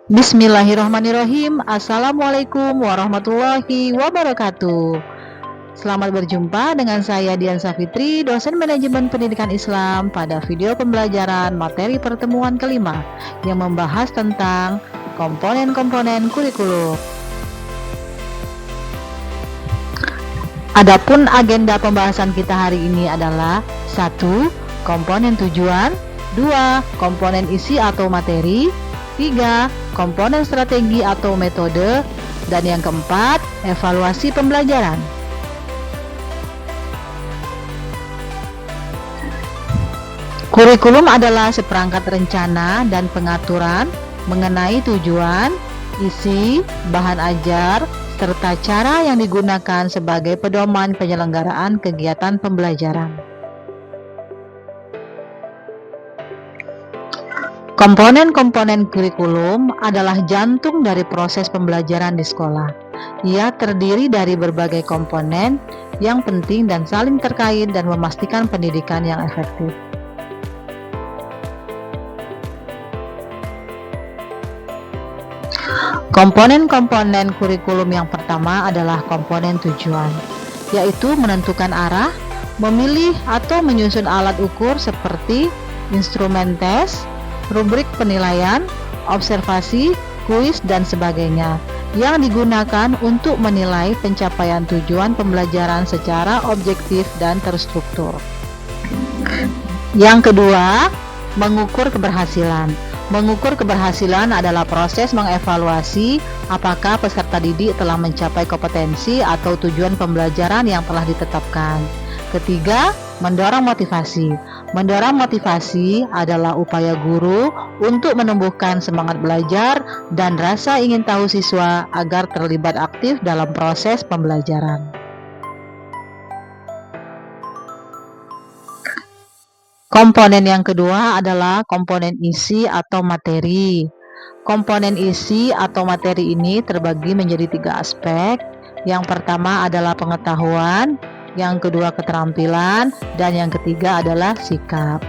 Bismillahirrahmanirrahim. Assalamualaikum warahmatullahi wabarakatuh. Selamat berjumpa dengan saya Dian Safitri, dosen manajemen pendidikan Islam pada video pembelajaran materi pertemuan kelima yang membahas tentang komponen-komponen kurikulum. Adapun agenda pembahasan kita hari ini adalah 1. Komponen tujuan, 2. Komponen isi atau materi, 3. Komponen strategi atau metode, dan yang keempat, evaluasi pembelajaran. Kurikulum adalah seperangkat rencana dan pengaturan mengenai tujuan, isi, bahan ajar, serta cara yang digunakan sebagai pedoman penyelenggaraan kegiatan pembelajaran. Komponen-komponen kurikulum adalah jantung dari proses pembelajaran di sekolah. Ia terdiri dari berbagai komponen yang penting dan saling terkait dan memastikan pendidikan yang efektif. Komponen-komponen kurikulum yang pertama adalah komponen tujuan, yaitu menentukan arah, memilih atau menyusun alat ukur seperti instrumen tes, rubrik penilaian, observasi, kuis, dan sebagainya yang digunakan untuk menilai pencapaian tujuan pembelajaran secara objektif dan terstruktur. Yang kedua, mengukur keberhasilan. Mengukur keberhasilan adalah proses mengevaluasi apakah peserta didik telah mencapai kompetensi atau tujuan pembelajaran yang telah ditetapkan. Ketiga, mendorong motivasi. Mendorong motivasi adalah upaya guru untuk menumbuhkan semangat belajar dan rasa ingin tahu siswa agar terlibat aktif dalam proses pembelajaran. Komponen yang kedua adalah komponen isi atau materi. Komponen isi atau materi ini terbagi menjadi 3 aspek. Yang pertama adalah pengetahuan, yang kedua keterampilan, dan yang ketiga adalah sikap.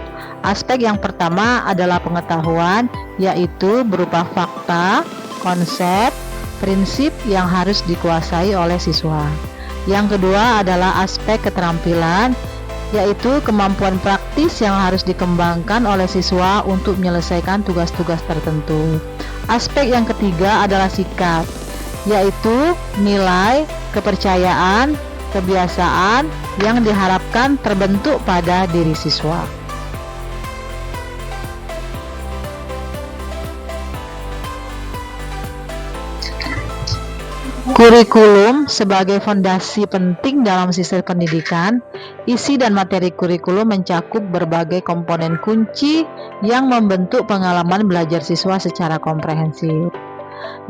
Aspek yang pertama adalah pengetahuan, yaitu berupa fakta, konsep, prinsip yang harus dikuasai oleh siswa. Yang kedua adalah aspek keterampilan, yaitu kemampuan praktis yang harus dikembangkan oleh siswa untuk menyelesaikan tugas-tugas tertentu. Aspek yang ketiga adalah sikap, yaitu nilai, kepercayaan, kebiasaan yang diharapkan terbentuk pada diri siswa. Kurikulum sebagai fondasi penting dalam sistem pendidikan. Isi dan materi kurikulum mencakup berbagai komponen kunci yang membentuk pengalaman belajar siswa secara komprehensif.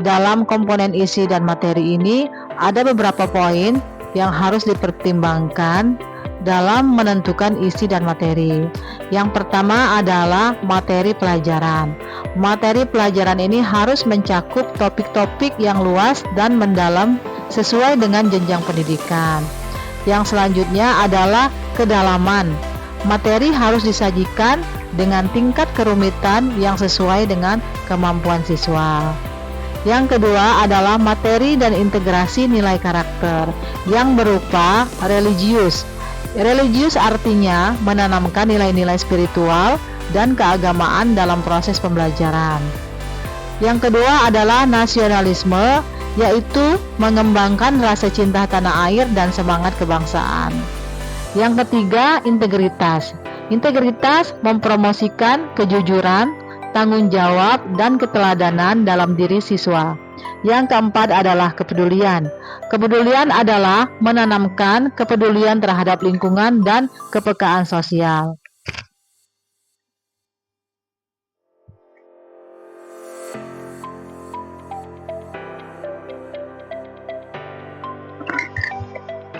Dalam komponen isi dan materi ini ada beberapa poin yang harus dipertimbangkan dalam menentukan isi dan materi. Yang pertama adalah materi pelajaran. Materi pelajaran ini harus mencakup topik-topik yang luas dan mendalam sesuai dengan jenjang pendidikan. Yang selanjutnya adalah kedalaman. Materi harus disajikan dengan tingkat kerumitan yang sesuai dengan kemampuan siswa. Yang kedua adalah materi dan integrasi nilai karakter yang berupa religius. Religius artinya menanamkan nilai-nilai spiritual dan keagamaan dalam proses pembelajaran. Yang kedua adalah nasionalisme, yaitu mengembangkan rasa cinta tanah air dan semangat kebangsaan. Yang ketiga, integritas. Integritas mempromosikan kejujuran, tanggung jawab, dan keteladanan dalam diri siswa. Yang keempat adalah kepedulian. Kepedulian adalah menanamkan kepedulian terhadap lingkungan dan kepekaan sosial.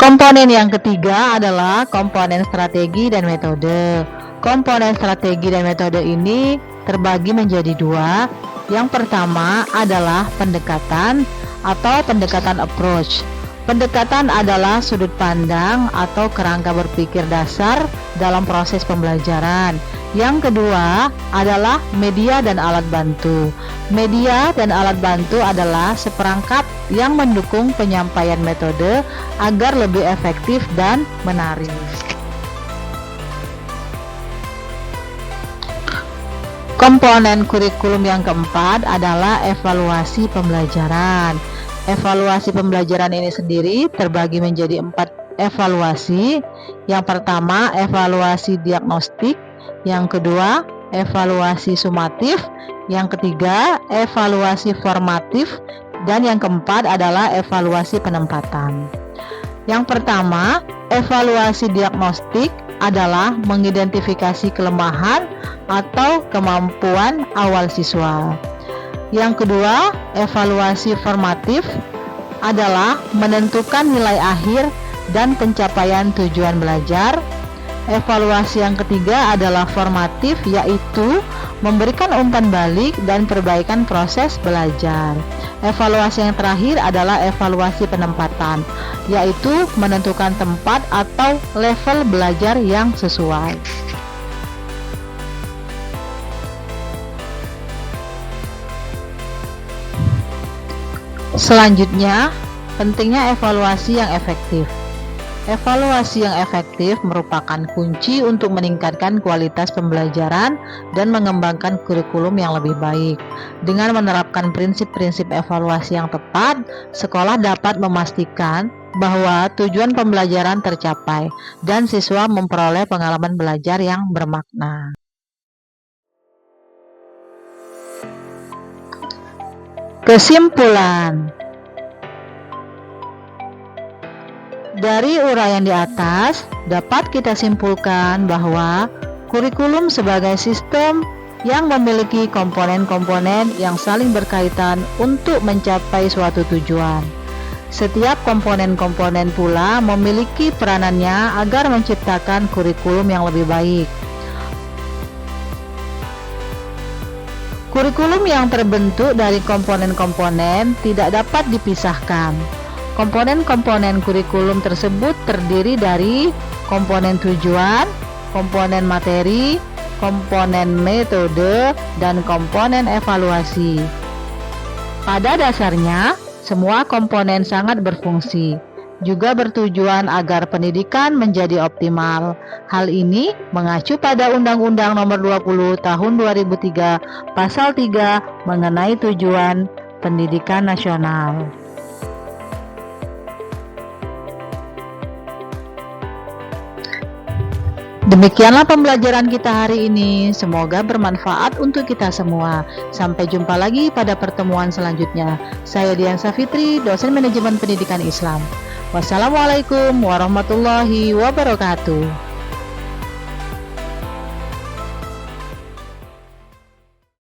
Komponen yang ketiga adalah komponen strategi dan metode. Komponen strategi dan metode ini terbagi menjadi 2. Yang pertama adalah pendekatan atau pendekatan approach. Pendekatan adalah sudut pandang atau kerangka berpikir dasar dalam proses pembelajaran Yang kedua adalah media dan alat bantu. Media dan alat bantu adalah seperangkat yang mendukung penyampaian metode agar lebih efektif dan menarik. Komponen kurikulum yang keempat adalah evaluasi pembelajaran. Evaluasi pembelajaran ini sendiri terbagi menjadi 4 evaluasi. Yang pertama, evaluasi diagnostik. Yang kedua, evaluasi sumatif. Yang ketiga, evaluasi formatif. Dan yang keempat adalah evaluasi penempatan. Yang pertama, evaluasi diagnostik adalah mengidentifikasi kelemahan atau kemampuan awal siswa. Yang kedua, evaluasi formatif adalah menentukan nilai akhir dan pencapaian tujuan belajar. Evaluasi yang ketiga adalah formatif, yaitu memberikan umpan balik dan perbaikan proses belajar. Evaluasi yang terakhir adalah evaluasi penempatan, yaitu menentukan tempat atau level belajar yang sesuai. Selanjutnya, pentingnya evaluasi yang efektif. Evaluasi yang efektif merupakan kunci untuk meningkatkan kualitas pembelajaran dan mengembangkan kurikulum yang lebih baik. Dengan menerapkan prinsip-prinsip evaluasi yang tepat, sekolah dapat memastikan bahwa tujuan pembelajaran tercapai dan siswa memperoleh pengalaman belajar yang bermakna. Kesimpulan. Dari uraian di atas, dapat kita simpulkan bahwa kurikulum sebagai sistem yang memiliki komponen-komponen yang saling berkaitan untuk mencapai suatu tujuan. Setiap komponen-komponen pula memiliki peranannya agar menciptakan kurikulum yang lebih baik. Kurikulum yang terbentuk dari komponen-komponen tidak dapat dipisahkan. Komponen-komponen kurikulum tersebut terdiri dari komponen tujuan, komponen materi, komponen metode, dan komponen evaluasi. Pada dasarnya, semua komponen sangat berfungsi, juga bertujuan agar pendidikan menjadi optimal. Hal ini mengacu pada Undang-Undang Nomor 20 Tahun 2003 Pasal 3 mengenai tujuan pendidikan nasional. Demikianlah pembelajaran kita hari ini. Semoga bermanfaat untuk kita semua. Sampai jumpa lagi pada pertemuan selanjutnya. Saya Dian Safitri, dosen manajemen pendidikan Islam. Wassalamualaikum warahmatullahi wabarakatuh.